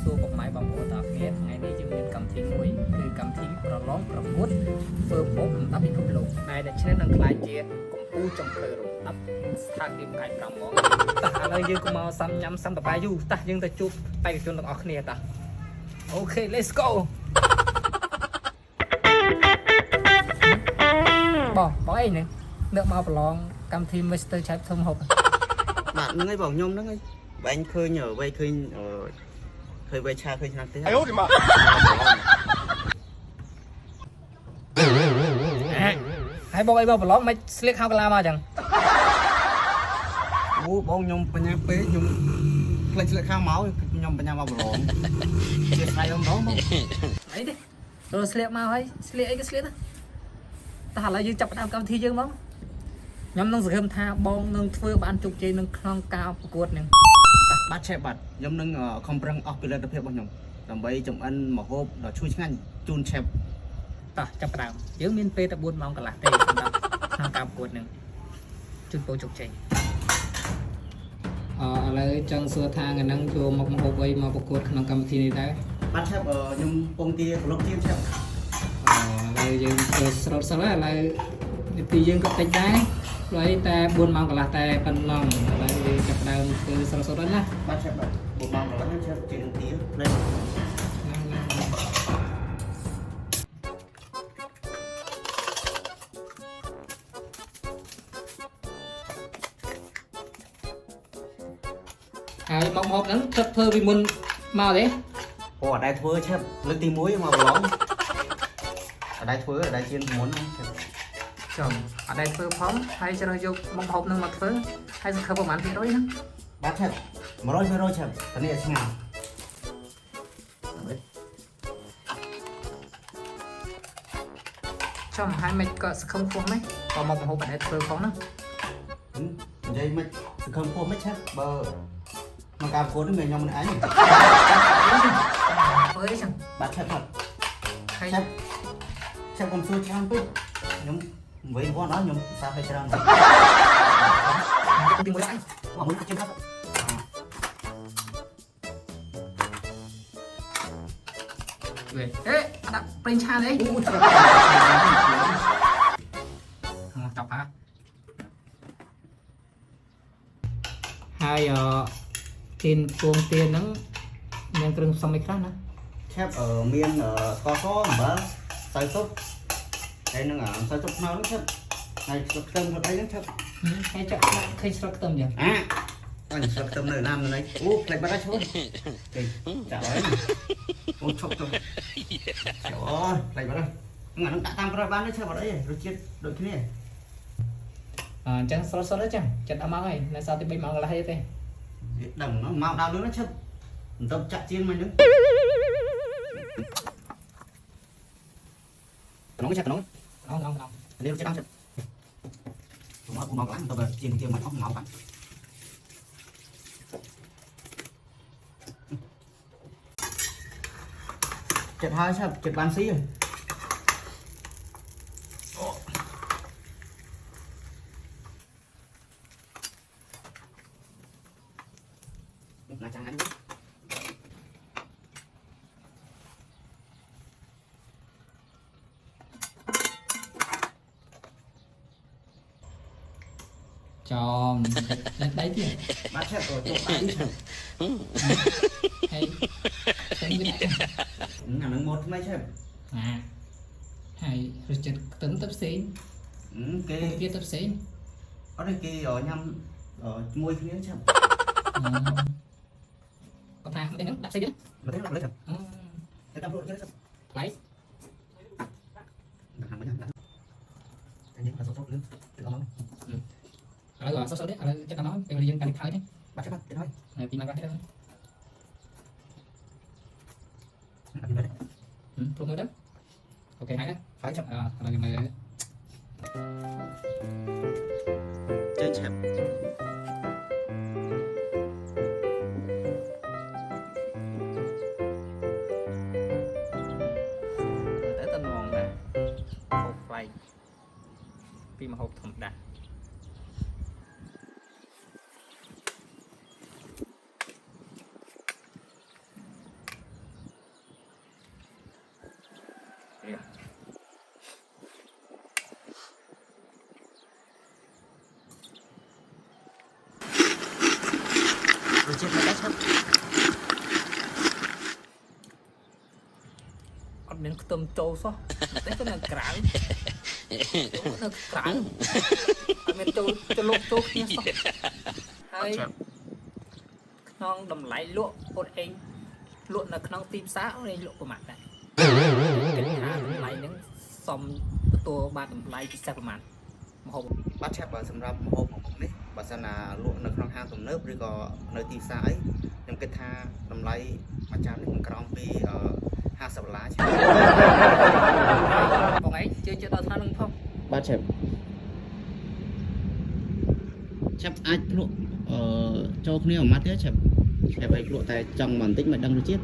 សួរពុកម៉ែបងប្អូនទាំងគ្នាថ្ងៃនេះយើងមានកម្មវិធីមួយគឺកម្មវិធីប្រឡងប្រកួតធ្វើម្ហូបលំដាប់ពិភពលោកដែលអ្នកឈ្នះនឹងក្លាយជាកម្ពុជាចុងក្រោយរបស់10ស្ថានភាពកាយ5ហ្មងតោះឥឡូវយើងក៏មកសាំញ៉ាំសាំតបាយយូតោះយើងទៅជួបបេក្ខជនទាំងអស់គ្នាតោះអូខេ let's go បងអីនេះនឹកមកប្រឡងកម្មវិធី Mr. Chef ធ្វើម្ហូបបាទហ្នឹងហើយបងខ្ញុំហ្នឹងហើយបែងឃើញវែងឃើញវែងឆាឃើញឆ្នាំទេអាយូម៉ាហើយបងអីបងប្រឡងមិនស្លៀកហៅកាឡាមកអញ្ចឹងអូបងខ្ញុំបញ្ញាពេកខ្ញុំផ្លេចស្លៀកខោមកខ្ញុំបញ្ញាមកប្រឡងជាស្អីបងអីទេរស្លៀកមកហើយស្លៀកអីក៏ស្លៀកទៅតែឥឡូវយើងចាប់ផ្ដើមកម្មវិធីយើងមកខ្ញុំនឹងសង្ឃឹមថាបងនឹងធ្វើបានជោគជ័យនឹងក្នុងការប្រកួតនឹងបាទឆេបបាទខ្ញុំនឹងខំប្រឹងអស់ពីលទ្ធភាពរបស់ខ្ញុំដើម្បីចម្អិនម្ហូបដ៏ឈ្ងុយឆ្ងាញ់ជូនឆេបតោះចាប់ផ្ដើមយើងមានពេលតែ4ម៉ោងកន្លះទេសម្រាប់ក្នុងការប្រកួតនឹងជូនពរជោគជ័យឥឡូវចង់សួរថាថ្ងៃហ្នឹងចូលមកម្ហូបអីមកប្រកួតក្នុងកម្មវិធីនេះដែរបាទឆេបខ្ញុំពងទាប្លុកទៀនឆេបឥឡូវយើងធ្វើស្រោតសិនហើយឥឡូវនាទីយើងក៏តិចដែរព្រោះតែ4ម៉ោងកន្លះតែប៉ុណ្ណឹងឥឡូវយើងចាប់ដើមធ្វើស្រោតសិនណាបាទឆេបបាទ4ម៉ោងកន្លះឆេបជានាទីផ្លេចហើយមកហូបហ្នឹងគិតធ្វើពីមុនមកទេអូអត់ដែរធ្វើឆេបលើកទី1មកប្រឡងអត់ដែរធ្វើអត់ដែរជៀនមុនឆេបចំអត់ដែរធ្វើផងហើយជ្រើសយកមកហូបហ្នឹងមកធ្វើហើយសង្ឃឹមប្រហែល%ហ្នឹងបាទឆេប100%ឆេបតនេះឆ្ងាញ់ចំហើយមិនក៏សង្ឃឹមខ្ពស់មិនក៏មកហូបអត់ដែរធ្វើផងហ្នឹងនិយាយមិនសង្ឃឹមខ្ពស់មិនឆេបបើមកការប្រកួតនេះមានខ្ញុំម្នាក់ឯងធ្វើអីចឹងបាទឆេបហើយឆេបកុំសួរច្រើនពេកខ្ញុំវិញវត្តអស់ខ្ញុំសាទៅច្រើនទីមួយឯងមកមួយជិះហ្នឹងវេអេដាក់ប្រេងឆាអីអូចាប់ហើយទៀនពងទៀនហ្នឹងមានគ្រឿងផ្សំអីខ្លះណាឆេបមានស្ករសអំបិលស្រូវស៊ុបហើយនឹងស្រូវស៊ុបខ្នុរហ្នឹងឆេបហើយស្លឹកខ្ទឹមស្លឹកអីហ្នឹងឆេបហើយចាក់ឃើញស្លឹកខ្ទឹមយ៉ាងអញស្លឹកខ្ទឹមនៅណាមនេះអូផ្លេចបាត់ហើយឈ្មោះចាក់ហើយអូឈប់ទៅអូផ្លេចបាត់ហើយហ្នឹងដាក់តាមក្រោយបានទេឆេបអត់អីរសជាតិដូចគ្នាអញ្ចឹងស្រុតអញ្ចឹងចិត្ត10ម៉ោងហើយនៅសល់ទី3ម៉ោងកន្លះទេដឹងមកដល់លឿនឈប់បន្ទាប់ចាក់ជៀនមកហ្នឹងក្នុងចាក់ក្នុងនេះចាក់ដល់មកឡើងទៅជៀនមកអស់មកបាត់ចិត្តហើយឆាប់ចិត្តបានស៊ីហើយណាចាំហ្នឹងចំlên đấy chứ bắt hết rồi chụp ảnh hay xem cái này là nó một mấy xem hay rồi chụp tấm tập xí cái kia tập xí ở đây kia ở nhâm ở môi phía xem có thang đây nó đặt xí chứ mà thấy nó lấy thật cái tao cái lấy hàng mấy nhầm anh nhớ là số lớn từ đó rồi số đấy chắc là nó bây giờ dân cần khởi đấy bắt cái bắt cái thôi tìm ra cái đó thôi mới đó ok hay đó phải chậm là mày chơi chậm tới tên mòn nè hộp play khi mà hộp thùng đặt មានខ្ទឹមចូលសោះតែទៅនៅក្រៅនៅក្រៅអត់មានចូលលោកចូលគ្នាសោះហើយក្នុងតម្លៃលក់អូនឯងលក់នៅក្នុងទីផ្សារអូនឯងលក់ប្រមាណដែរគេថាតម្លៃហ្នឹងសមទទួលបានតម្លៃពិសេសប្រមាណមហូបបាទឆាប់សម្រាប់ម្ហូបរបស់នេះបើសិនណាលក់នៅក្នុងហាងទំនើបឬក៏នៅទីផ្សារអីខ្ញុំគិតថាតម្លៃមួយចាននេះមិនក្រោមពី$50បងឯងជឿចិត្តដល់ថ្នាក់នឹងផងបាទឆាប់អាចភ្លក់ចូលគ្នាមួយម៉ាត់ទេឆាប់ឲ្យភ្លក់តែចង់បន្តិចមិនដឹងរសជាតិ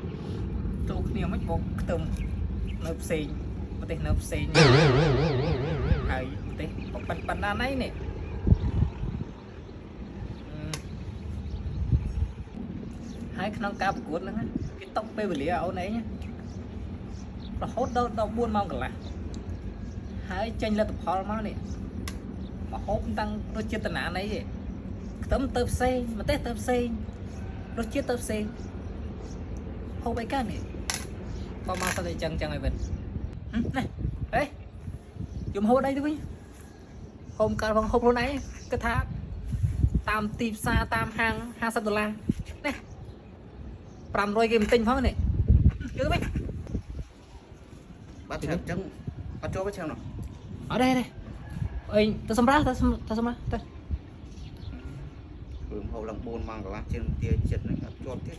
ចូលគ្នាមិនបោកខ្ទឹមនៅផ្សេងប្រទេសនៅផ្សេងហើយប្រទេសប៉ុណ្ណាណៃនេះហើយក្នុងការប្រកួតហ្នឹងគេຕົកពេលវេលាអូនឯងរហូតដល់4ម៉ោងកន្លះហើយចេញលទ្ធផលមកនេះមកហូបតាំងរសជាតិតាណាណៃទេខ្ទឹមទៅផ្សេងប្រទេសទៅផ្សេងរសជាតិទៅផ្សេងហូបអីកាន់នេះក៏មកទៅចឹងឲ្យវិញនេះហេយំហូបអីទៅវិញហូបកើតផងហូបខ្លួនឯងគឺថាតាមទីផ្សារតាមហាង$50នេះ500គេមិនទិញផងនេះយល់ទេបាទឆាប់ចឹងអត់ចូលទៅឆាំនោះអត់ទេអីទៅសម្រាប់ទៅសម្រាប់ទៅព្រមហូបឡើង4ម៉ោងកន្លះជាងទាចិត្តហ្នឹងអត់ជាប់ទៀត